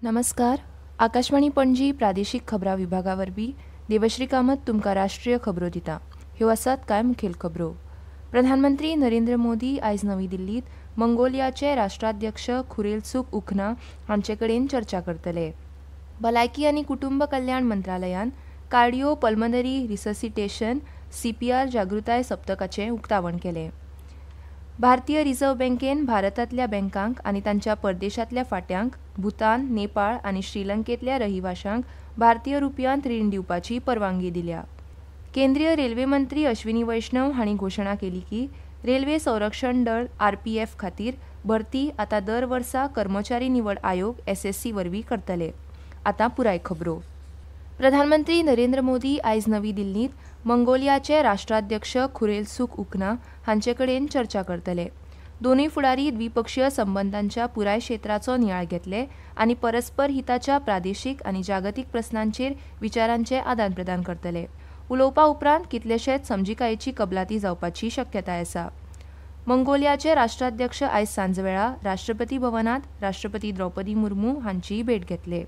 नमस्कार. आकाशवाणी पणजी प्रादेशीक खबरां विभागा वरवीं देवश्री कामत तुमकां राष्ट्रीय खबरो दिता. ह्यो आसात कांय मुखेल खबरो. प्रधानमंत्री नरेंद्र मोदी आयज नवी दिल्लींत मंगोलियाचे राष्ट्राध्यक्ष खुरेलसुख उखना हांचे कडेन चर्चा करतले. भलायकी आनी कुटुंब कल्याण मंत्रालयान कार्डिओ पल्मनरी रिससिटेशन CPR जागृताय सप्तकाचें उक्तावण केलें. भारतीय रिझर्व्ह बँकेन भारतांतल्या बँकांक आनी तांच्या परदेशांतल्या फाट्यांक भूतान, नेपाळ आनी श्रीलंकेंतल्या रहिवाशांक भारतीय रुपयांत रीण दिवपाची परवानगी दिल्या. केंद्रीय रेल्वे मंत्री अश्विनी वैष्णव हांणी घोशणा केली की रेल्वे संरक्षण दळ RPF खातीर भरती आतां दर वर्सा कर्मचारी निवड आयोग SSC वरवीं करतले. आतां पुराय खबरो. प्रधानमंत्री नरेंद्र मोदी आयज नवी दिल्लींत मंगोलियाचे राष्ट्राध्यक्ष खुरेलसुख उखना हांचे कडेन चर्चा करतले. दोनूय फुडारी द्विपक्षीय संबंदांच्या पुराय क्षेत्राचो नियाळ घेतले आनी परस्पर हिताच्या प्रादेशीक आनी जागतीक प्रस्नांचेर विचारांचे आदान प्रदान करतले. उलोवपा उपरांत कितलेशेच समजिकायेची कबलाती जावपाची शक्यताय आसा. मंगोलियाचे राष्ट्राध्यक्ष आयज सांजवेळा राष्ट्रपती भवनांत राष्ट्रपती द्रौपदी मुर्मू हांचीय भेट घेतले.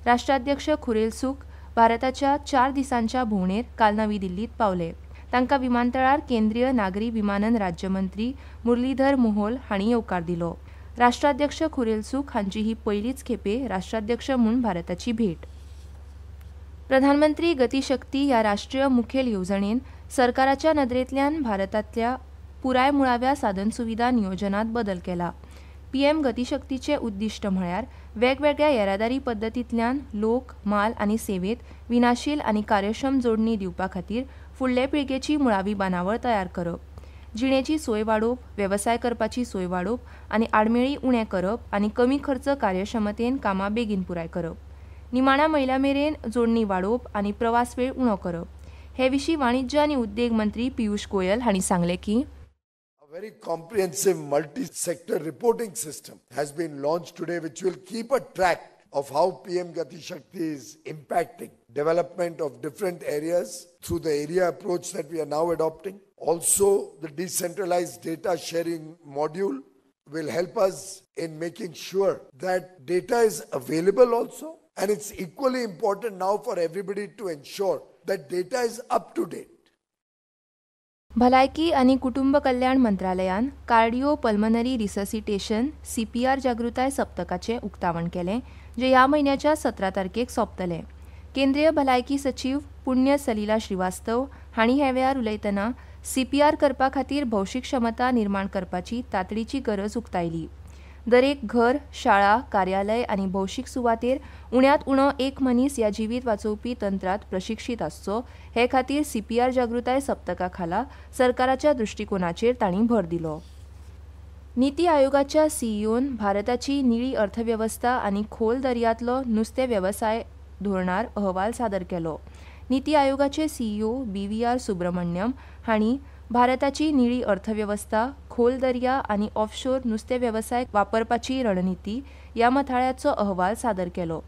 राष्ट्राध्यक्ष खुरेलसुख भारताच्या 4 दिसांच्या भोंवडेर काल नवी दिल्लींत पावले. तांकां विमानतळार केंद्रीय नागरी विमानन राज्यमंत्री मुरलीधर मोहोल हांणी येवकार दिलो. राष्ट्राध्यक्ष खुरेलसुख हांची ही पयलीच खेपे राष्ट्राध्यक्ष म्हूण भारताची भेट. प्रधानमंत्री गतीशक्ती ह्या राष्ट्रीय मुखेल येवजणेन सरकाराच्या नदरेंतल्यान भारतांतल्या पुराय मुळाव्या साधनसुविधा नियोजनांत बदल केला. PM गतीशक्तीचे उद्दिश्ट म्हळ्यार वेगवेगळ्या येरादारी पद्दतींतल्यान लोक, माल आनी सेवेत विनाशील आनी कार्यक्षम जोडणी दिवपा खातीर फुडले पिळगेची मुळावी बांदावळ तयार करप. जिणेची सोय वाडोवप, वेवसाय करपाची सोय वाडोवप आनी आडमेळी उणें करप आनी कमी खर्च कार्यक्षमतेन कामां बेगीन पुराय करप. निमाण्या मैला मेरेन जोडणी वाडोवप आनी प्रवास वेळ उणो करप. हे विशीं वाणिज्य आनी उद्देग मंत्री पियुष गोयल हांणी सांगलें की A very comprehensive multi-sector reporting system has been launched today which will keep a track of how PM Gati Shakti is impacting development of different areas through the area approach that we are now adopting. Also, the decentralized data sharing module will help us in making sure that data is available also, and it's equally important now for everybody to ensure that data is up to date. भलायकी आनी कुटुंब कल्याण मंत्रालयान cardio pulmonary resuscitation CPR जागृताय सप्तकाचें उक्तावण केलें, जे ह्या म्हयन्याच्या 17 तारखेक सोंपतलें. केंद्रीय भलायकी सचिव पुण्य सलिला श्रीवास्तव हांणी हे वेळार उलयतना CPR करपा खातीर भौशीक क्षमता निर्माण करपाची तातडीची गरज उक्तायली. दरेक घर, शाळा, कार्यालय आनी भौशीक सुवातेर उण्यांत उणो एक मनीस ह्या जिवीत वाचोवपी तंत्रात प्रशिक्षीत आसचो हे खातीर CPR जागृताय सप्तका खाला सरकाराच्या दृश्टिकोनाचेर तांणी भर दिलो. नीती आयोगाच्या CEOन भारताची निळी अर्थवेवस्था आनी खोल दर्यांतलो नुस्तें वेवसाय धोरणार अहवाल सादर केलो. नीती आयोगाचे CEO BVR सुब्रमण्यम हांणी भारताची निळी अर्थवेवस्था, खोल दर्या आनी ऑफशोर नुस्तें वेवसाय वापरपाची रणनीती ह्या मथाळ्याचो अहवाल सादर केलो.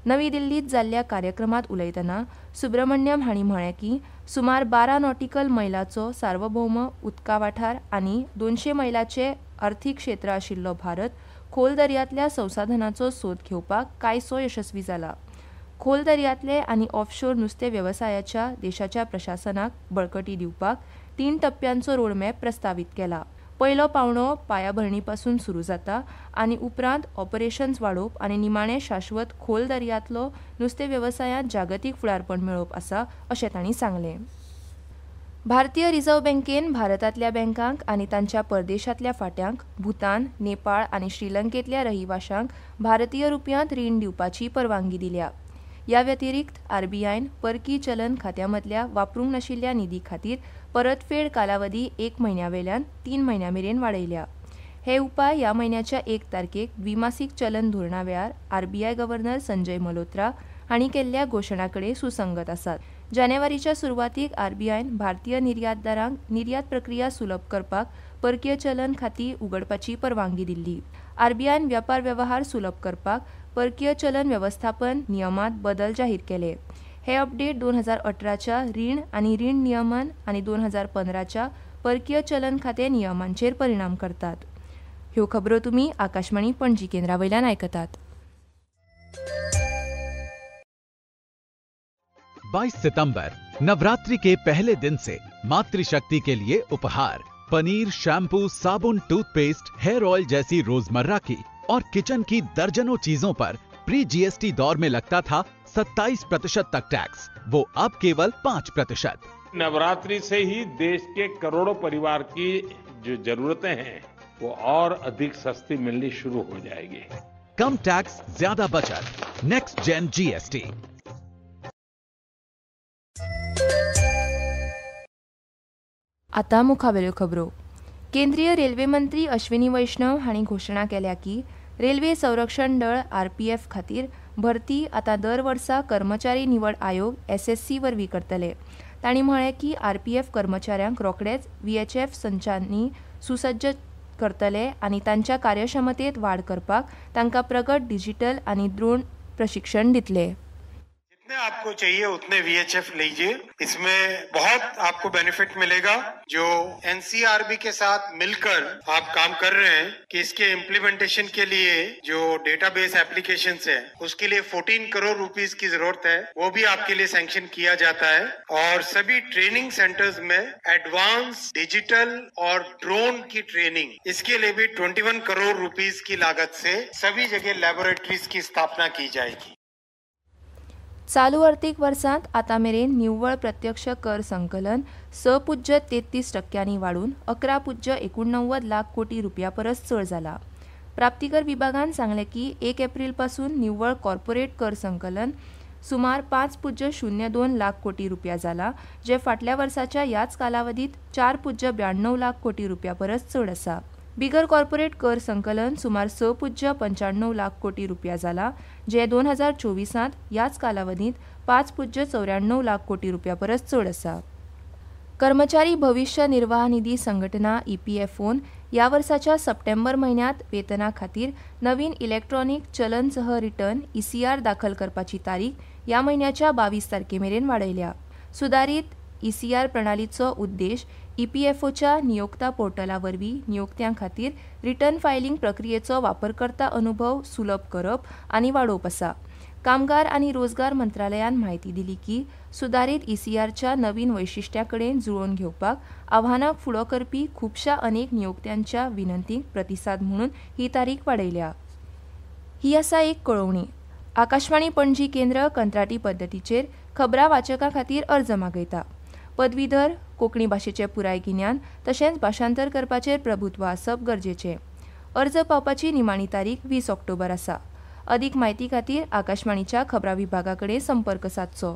नवी दिल्लींत जाल्ल्या कार्यक्रमांत उलयतना सुब्रमण्यम हांणी म्हळें की सुमार 12 नॉटिकल मैलाचो सार्वभौम उदका वाठार आनी 200 मैलांचे अर्थीक क्षेत्र आशिल्लो भारत खोल दर्यांतल्या संसाधनांचो सोद घेवपाक कांयसो यशस्वी जाला. खोल दर्यांतले आनी ऑफशोर नुस्तें वेवसायाच्या देशाच्या प्रशासनाक बळकटी दिवपाक 3 टप्प्यांचो रोडमॅप प्रस्तावित केला. पयलो पावंडो पायाभरणी पासून सुरू जाता आनी उपरांत ऑपरेशन्स वाडोवप आनी निमाणें शाश्वत खोल दर्यांतलो नुस्तें वेवसायांत जागतीक फुडारपण मेळोवप आसा अशें तांणी सांगलें. भारतीय रिझर्व्ह बँकेन भारतांतल्या बँकांक आनी तांच्या परदेशांतल्या फाट्यांक भूतान, नेपाळ आनी श्रीलंकेंतल्या रहिवाशांक भारतीय रुपयांत रीण दिवपाची परवानगी दिल्या. ह्या व्यतिरिक्त RBIन परकी चलन खात्यामदल्या वापरूंक नाशिल्ल्या निधी खातीर परतफेड कालावधी 1 म्हयन्यावेल्यान 3 म्हयन्या मेरेन वाडयल्या. हे उपाय ह्या म्हयन्याच्या 1 तारखेक द्विमासीक चलन धोरणा वेळार RBI गव्हर्नर संजय मल्होत्रा हांणी केल्ल्या घोशणा कडेन सुसंगत आसात. जानेवारीच्या सुरवातीक RBIन भारतीय निर्यातदारांक निर्यात प्रक्रिया सुलभ करपाक परकीय चलन खाती उगडपाची परवानगी दिल्ली. RBIन व्यापार वेवहार सुलभ करपाक परकीय चलन व्यवस्थापन नियमांत बदल जाहीर केले. हे अपडेट 2018च्या रीण आनी रीण नियमन आनी 2015च्या परकीय चलन खाते नियमांचेर परिणाम करतात. ह्यो खबरो तुमी आकाशवाणी पणजी केंद्रा वयल्यान आयकतात. 22 सितंबर नवरात्रि के पहले दिन से मातृशक्ति के लिए उपहार पनीर, शैम्पू, साबुन, टूथपेस्ट, हेयर ऑयल जैसी रोजमर्रा की और किचन की दर्जनों चीजों पर प्री जीएसटी दौर में लगता था 27% तक टैक्स, वो अब केवल 5%। नवरात्रि से ही देश के करोड़ों परिवार की जो जरूरतें हैं वो और अधिक सस्ती मिलनी शुरू हो जाएगी। कम टैक्स, ज्यादा बचत, नेक्स्ट जेन जीएसटी। आता मुखावेल्यो खबरो। केंद्रीय रेल्वे मंत्री अश्विनी वैष्णव हांणी घोशणा केल्या की रेल्वे संरक्षण दळ आरपीएफ खातीर भरती आता दर वर्सा कर्मचारी निवड आयोग एसएससी वरवीं करतले। तांणी म्हळें की आरपीएफ कर्मचाऱ्यांक रोखडेच व्हीएचएफ संचांनी सुसज्ज करतले आनी तांच्या कार्यक्षमतेत वाड करपाक तांकां प्रगत डिजिटल आनी ड्रोन प्रशिक्षण दितले। जितने आपको चाहिए उतने VHF लीजिए, इसमें बहुत आपको बेनिफिट मिलेगा। जो एनसीआरबी के साथ मिलकर आप काम कर रहे हैं कि इसके इम्प्लीमेंटेशन के लिए जो डेटाबेस एप्लीकेशंस है उसके लिए 14 करोड़ रुपीस की जरूरत है, वो भी आपके लिए सैंक्शन किया जाता है। और सभी ट्रेनिंग सेंटर्स में एडवांस डिजिटल और ड्रोन की ट्रेनिंग, इसके लिए भी 21 करोड़ रुपीस की लागत से सभी जगह लैबोरेटरीज की स्थापना की जाएगी। चालू आर्थीक वर्सांत आतां मेरेन निव्वळ प्रत्यक्ष कर संकलन 6.33% वाडून 11.89 लाख कोटी रुपया परस चड जाला। प्राप्तीकर विभागान सांगलें की 1 एप्रिल पासून निव्वळ कॉर्पोरेट कर संकलन सुमार 5.02 लाख कोटी रुपया जाला, जे फाटल्या वर्साच्या ह्याच कालावधीत 4.92 लाख कोटी रुपया परस चड आसा। बिगर कॉर्पोरेट कर संकलन सुमार 6.95 लाख कोटी रुपया जाला, जे 2024 ह्याच कालावधीत 5.94 लाख कोटी रुपया परस चड आसा। कर्मचारी भविष्य निर्वाह निधी संघटना EPFOन ह्या वर्साच्या सप्टेंबर म्हयन्यांत वेतना खातीर नवीन इलेक्ट्रॉनिक चलनसह रिटर्न ECR दाखल करपाची तारीख ह्या म्हयन्याच्या 22 तारखेमेरेन वाडयल्या। सुदारीत ECR प्रणालीचो उद्देश EPFOच्या नियोक्ता पोर्टला वरवीं नियोक्त्यां खातीर रिटर्न फायलिंग प्रक्रियेचो वापरकर्ता अनुभव सुलभ करप आनी वाडोवप आसा। कामगार आनी रोजगार मंत्रालयान म्हायती दिली की सुदारीत ECRच्या नवीन वैशिश्ट्यां कडेन जुळोवन घेवपाक आव्हानाक फुडो करपी खुबशा अनेक नियोक्त्यांच्या विनंतींक प्रतिसाद म्हणून ही तारीख वाडयल्या। ही आसा एक कळोवणी। आकाशवाणी पणजी केंद्र कंत्राटी पद्दतीचेर खबरां वाचकां खातीर अर्ज मागयता। पदवीधर, कोंकणी भाशेचें पुराय गिन्यान तशेंच भाशांतर करपाचेर प्रभुत्व आसप गरजेचें। अर्ज पावपाची निमाणी तारीख 20 ऑक्टोबर आसा। अदीक म्हायती खातीर आकाशवाणीच्या खबरां विभागा कडेन संपर्क सादचो।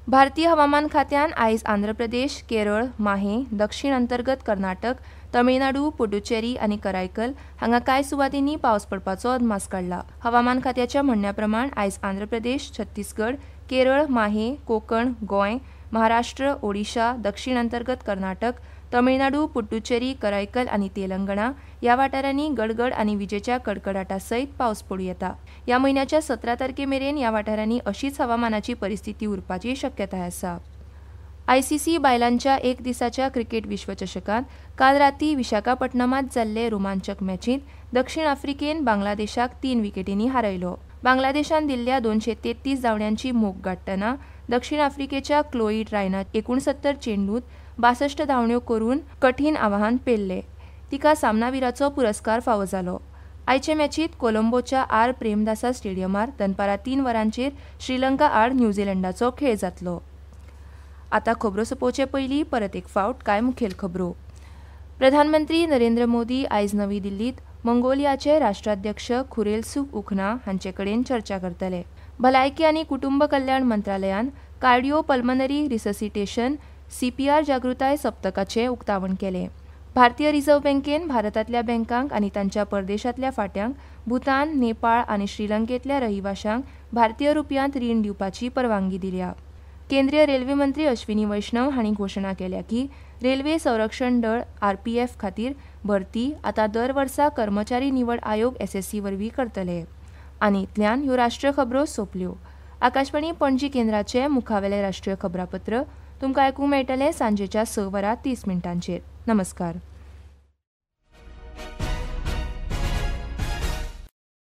भारतीय हवामान खात्यान आयज आंध्र प्रदेश, केरळ, माहे, दक्षिण अंतर्गत कर्नाटक, तमिळनाडू, पुडुचेरी आनी करायकल हांगा कांय सुवातींनी पावस पडपाचो अदमास काडला। हवामान खात्याच्या म्हणण्या प्रमाण आयज आंध्र प्रदेश, छत्तीसगड, केरळ, माहे, कोकण, गोंय, महाराष्ट्र, ओडिशा, दक्षिण अंतर्गत कर्नाटक, तमिळनाडू, पुडुचेरी, करायकल आनी तेलंगणा ह्या वाठारांनी गडगड आनी विजेच्या कडकडाटा सयत पावस पडूं येता। ह्या म्हयन्याच्या 17 तारखेमेरेन ह्या वाठारांनी अशीच हवामानाची परिस्थिती उरपाची शक्यताय आसा। ICC बायलांच्या एक दिसाच्या क्रिकेट विश्वचषकांत काल रातीं विशाखापट्टणमांत जाल्ले रोमांचक मॅचींत दक्षिण आफ्रिकेन बांगलादेशाक 3 विकेटींनी हारयलो। बांगलादेशान दिल्ल्या 233 धांवड्यांची मोख गाठतना दक्षिण आफ्रिकेच्या क्लोई ट्रायनान 69 चेंडूंत 62 धांवड्यो करून कठीण आव्हान पेललें। तिका सामनावीराचो पुरस्कार फावो जालो। आयचे मॅचींत कोलंबोच्या आर प्रेमदासा स्टेडियमार दनपारां 3 वरांचेर श्रीलंका आड न्यूझीलंडाचो खेळ जातलो। आतां खबरो सोंपोवचे पयलीं परत एक फावट कांय मुखेल खबरो। प्रधानमंत्री नरेंद्र मोदी आयज नवी दिल्लीत मंगोलियाचे राष्ट्राध्यक्ष खुरेलसुख हांचे कडेन चर्चा करतले। भलायकी आनी कुटुंब कल्याण मंत्रालयान कार्डिओ पल्मनरी रिससिटेशन CPR जागृताय सप्तकाचे उक्तावण केलें। भारतीय रिझर्व्ह बँकेन भारतांतल्या बँकांक आनी तांच्या परदेशांतल्या फाट्यांक भूतान, नेपाळ आनी श्रीलंकेंतल्या रहिवाशांक भारतीय रुपयांत रीण दिवपाची परवानगी दिल्या। केंद्रीय रेल्वे मंत्री अश्विनी वैष्णव हांणी घोशणा केल्या की रेल्वे संरक्षण दळ RPF खातीर भरती आतां दर वर्सा कर्मचारी निवड आयोग SSC वरवीं करतले। आनी इतल्यान ह्यो राष्ट्रीय खबरो सोंपल्यो। आकाशवाणी पणजी केंद्राचे मुखावेले राष्ट्रीय खबरापत्र तुमकां आयकूंक मेळटलें सांजेच्या 6:30 नमस्कार।